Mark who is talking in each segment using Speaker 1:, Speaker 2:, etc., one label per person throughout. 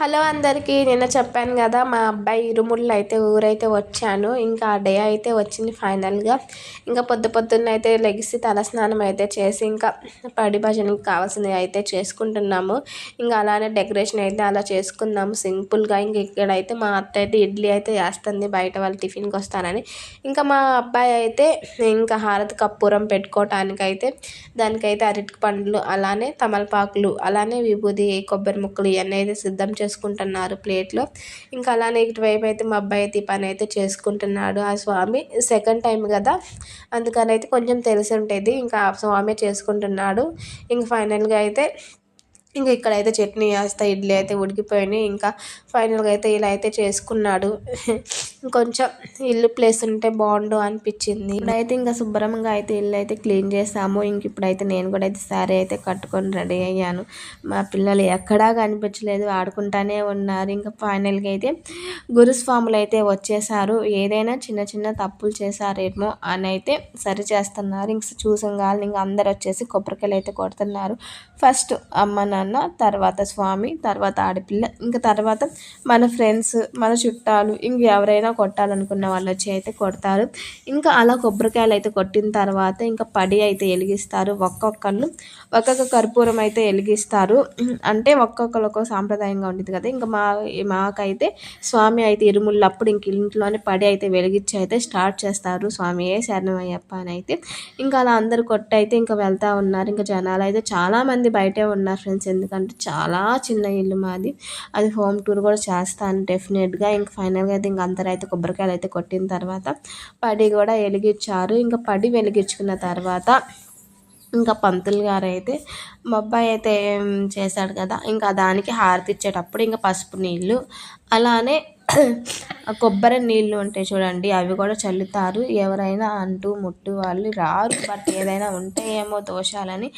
Speaker 1: Hello అందరికీ. నిన్న చెప్పాను కదా మా అబ్బాయి ఇరుముళ్ళు అయితే ఊరైతే వచ్చాను. ఇంకా ఆ డే అయితే వచ్చింది ఫైనల్గా. ఇంకా పొద్దున్న అయితే లెగిసి తలస్నానం అయితే చేసి ఇంకా పడి భజనకి కావాల్సినవి అయితే చేసుకుంటున్నాము. ఇంకా అలానే డెకరేషన్ అయితే అలా చేసుకున్నాము సింపుల్గా. ఇంక ఇక్కడైతే మా అత్త అయితే ఇడ్లీ అయితే వేస్తుంది బయట వాళ్ళు టిఫిన్కి వస్తానని. ఇంకా మా అబ్బాయి అయితే ఇంకా హారతి కర్పూరం పెట్టుకోవటానికైతే దానికైతే అరటి పండ్లు అలానే తమలపాకులు అలానే విభూది కొబ్బరి ముక్కలు ఇవన్నీ అయితే సిద్ధం చేసుకుంటున్నారు ప్లేట్లో. ఇంకా అలానే ఇటువైపు అయితే మా అబ్బాయి అయితే ఈ పని అయితే చేసుకుంటున్నాడు. ఆ స్వామి సెకండ్ టైం కదా, అందుకని అయితే కొంచెం తెలిసి ఉంటుంది. ఇంకా ఆ స్వామి చేసుకుంటున్నాడు. ఇంక ఫైనల్గా అయితే ఇంకా ఇక్కడైతే చట్నీ వేస్తా, ఇడ్లీ అయితే ఉడికిపోయినాయి. ఇంకా ఫైనల్గా అయితే ఇలా అయితే చేసుకున్నాడు. కొంచెం ఇల్లు ప్లేస్ ఉంటే బాగుండు అనిపించింది. ఇప్పుడైతే ఇంకా శుభ్రంగా అయితే ఇల్లు అయితే క్లీన్ చేసాము. ఇంక ఇప్పుడైతే నేను కూడా అయితే శారీ అయితే కట్టుకొని రెడీ అయ్యాను. మా పిల్లలు ఎక్కడా కనిపించలేదు, ఆడుకుంటానే ఉన్నారు. ఇంకా ఫైనల్గా అయితే గురుస్వాములు అయితే వచ్చేసారు. ఏదైనా చిన్న చిన్న తప్పులు చేశారేమో అని అయితే సరి చేస్తున్నారు. ఇంక చూసంగాలని ఇంకా అందరు వచ్చేసి కొబ్బరికాయలు అయితే కొడుతున్నారు. ఫస్ట్ అమ్మ నాన్న, తర్వాత స్వామి, తర్వాత ఆడపిల్ల, ఇంకా తర్వాత మన ఫ్రెండ్స్, మన చుట్టాలు, ఇంక ఎవరైనా కొట్టాలనుకున్న వాళ్ళు వచ్చి అయితే కొడతారు. ఇంకా అలా కొబ్బరికాయలు అయితే కొట్టిన తర్వాత ఇంకా పడి అయితే వెలిగిస్తారు. ఒక్కొక్కళ్ళు ఒక్కొక్క కర్పూరం అయితే వెలిగిస్తారు. అంటే ఒక్కొక్కరు ఒక్కొక్క సాంప్రదాయంగా ఉంటుంది కదా. ఇంకా మాకైతే స్వామి అయితే ఇరుముళ్ళప్పుడు ఇంక ఇంట్లోనే పడి అయితే వెలిగించి అయితే స్టార్ట్ చేస్తారు. స్వామియే శరణమయ్యప్ప అని అయితే. ఇంకా అలా అందరు కొట్టి అయితే ఇంకా వెళ్తూ ఉన్నారు. ఇంకా జనాలు అయితే చాలామంది బయటే ఉన్నారు ఫ్రెండ్స్. ఎందుకంటే చాలా చిన్న ఇల్లు మాది. అది హోమ్ టూర్ కూడా చేస్తాను డెఫినెట్గా. ఇంకా ఫైనల్గా అయితే ఇంకా అందరూ అయితే కొబ్బరికాయలు అయితే కొట్టిన తర్వాత పడి కూడా వెలిగించారు. ఇంకా పడి వెలిగించుకున్న తర్వాత ఇంకా పంతులు గారు అయితే మా అబ్బాయి అయితే చేశాడు కదా, ఇంకా దానికి హారతి ఇచ్చేటప్పుడు ఇంకా పసుపు నీళ్ళు అలానే కొబ్బరి నీళ్ళు ఉంటాయి చూడండి, అవి కూడా చల్లుతారు. ఎవరైనా అంటూ ముట్టు వాళ్ళు రారు, బట్ ఏదైనా ఉంటే ఏమో దోషాలని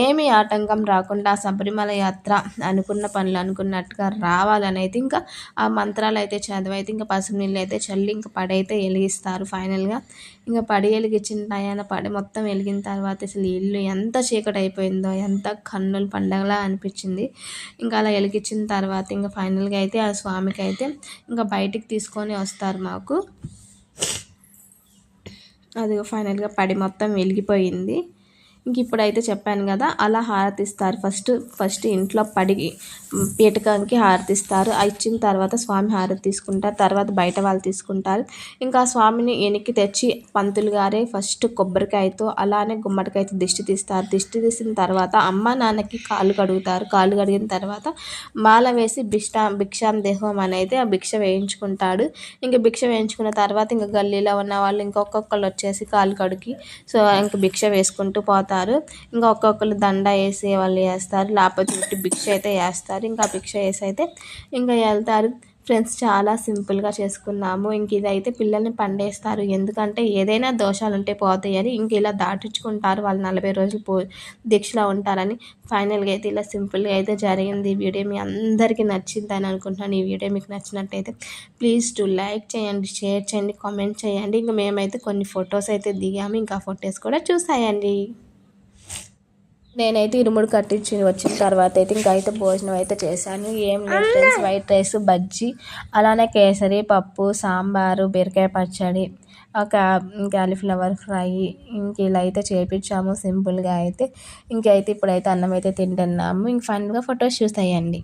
Speaker 1: ఏమీ ఆటంకం రాకుండా శబరిమల యాత్ర అనుకున్న పనులు అనుకున్నట్టుగా రావాలని అయితే ఇంకా ఆ మంత్రాలు అయితే చదివైతే ఇంకా పసుపు నీళ్ళు అయితే చల్లి ఇంకా పడి అయితే వెలిగిస్తారు. ఫైనల్గా ఇంకా పడి వెలిగించిన టయాన పడి మొత్తం వెలిగిన తర్వాత అసలు ఇల్లు ఎంత చీకటి అయిపోయిందో, ఎంత కన్నుల పండగలా అనిపించింది. ఇంకా అలా వెలిగించిన తర్వాత ఇంకా ఫైనల్గా అయితే ఆ స్వామికి అయితే ఇంకా బయటికి తీసుకొని వస్తారు మాకు. అది ఫైనల్గా పడి మొత్తం వెలిగిపోయింది. ఇంక ఇప్పుడైతే చెప్పాను కదా, అలా హారతిస్తారు. ఫస్ట్ ఇంట్లో పడి పీటకానికి హారతిస్తారు. ఇచ్చిన తర్వాత స్వామి హారతి తీసుకుంటారు. తర్వాత బయట వాళ్ళు తీసుకుంటారు. ఇంకా స్వామిని వెనక్కి తెచ్చి పంతులు గారే ఫస్ట్ కొబ్బరికాయతో అలానే గుమ్మడికాయతో దిష్టి తీస్తారు. దిష్టి తీసిన తర్వాత అమ్మ నాన్నకి కాళ్ళు కడుగుతారు. కాళ్ళు కడిగిన తర్వాత మాల వేసి భిక్షాం దేహం అని అయితే ఆ భిక్ష వేయించుకుంటాడు. ఇంకా భిక్ష వేయించుకున్న తర్వాత ఇంకా గల్లీలో ఉన్న వాళ్ళు ఇంకొకళ్ళు వచ్చేసి కాళ్ళు కడిగి ఇంకా భిక్ష వేసుకుంటూ పోతారు. ఇంకా ఒక్కొక్కరు దండ వేసి వాళ్ళు వేస్తారు, లేకపోతే భిక్ష అయితే వేస్తారు. ఇంకా భిక్ష వేసి అయితే ఇంకా వెళ్తారు. ఫ్రెండ్స్ చాలా సింపుల్గా చేసుకున్నాము. ఇంక ఇదైతే పిల్లల్ని పండేస్తారు, ఎందుకంటే ఏదైనా దోషాలు ఉంటే పోతాయని ఇంక ఇలా దాటించుకుంటారు. వాళ్ళు 40 రోజులు దీక్షలో ఉంటారని. ఫైనల్గా అయితే ఇలా సింపుల్గా అయితే జరిగింది. ఈ వీడియో మీ అందరికీ నచ్చిందని అనుకుంటున్నాను. ఈ వీడియో మీకు నచ్చినట్టయితే ప్లీజ్ టు లైక్ చేయండి, షేర్ చేయండి, కామెంట్ చేయండి. ఇంకా మేమైతే కొన్ని ఫొటోస్ అయితే దిగాము, ఇంకా ఫొటోస్ కూడా చూసాయండి. నేనైతే ఇరుముడు కట్టించి వచ్చిన తర్వాత అయితే ఇంకా అయితే భోజనం అయితే చేశాను. ఏం లేదు ఫ్రెండ్స్, వైట్ రైస్, బజ్జీ, అలానే కేసరి పప్పు, సాంబారు, బీరకాయ పచ్చడి, కాలీఫ్లవర్ ఫ్రై, ఇంక ఇలా అయితే చేయించాము సింపుల్గా అయితే. ఇంకైతే ఇప్పుడైతే అన్నం అయితే తింటున్నాము. ఇంక ఫైనల్గా ఫొటోస్ చూస్తాయండి.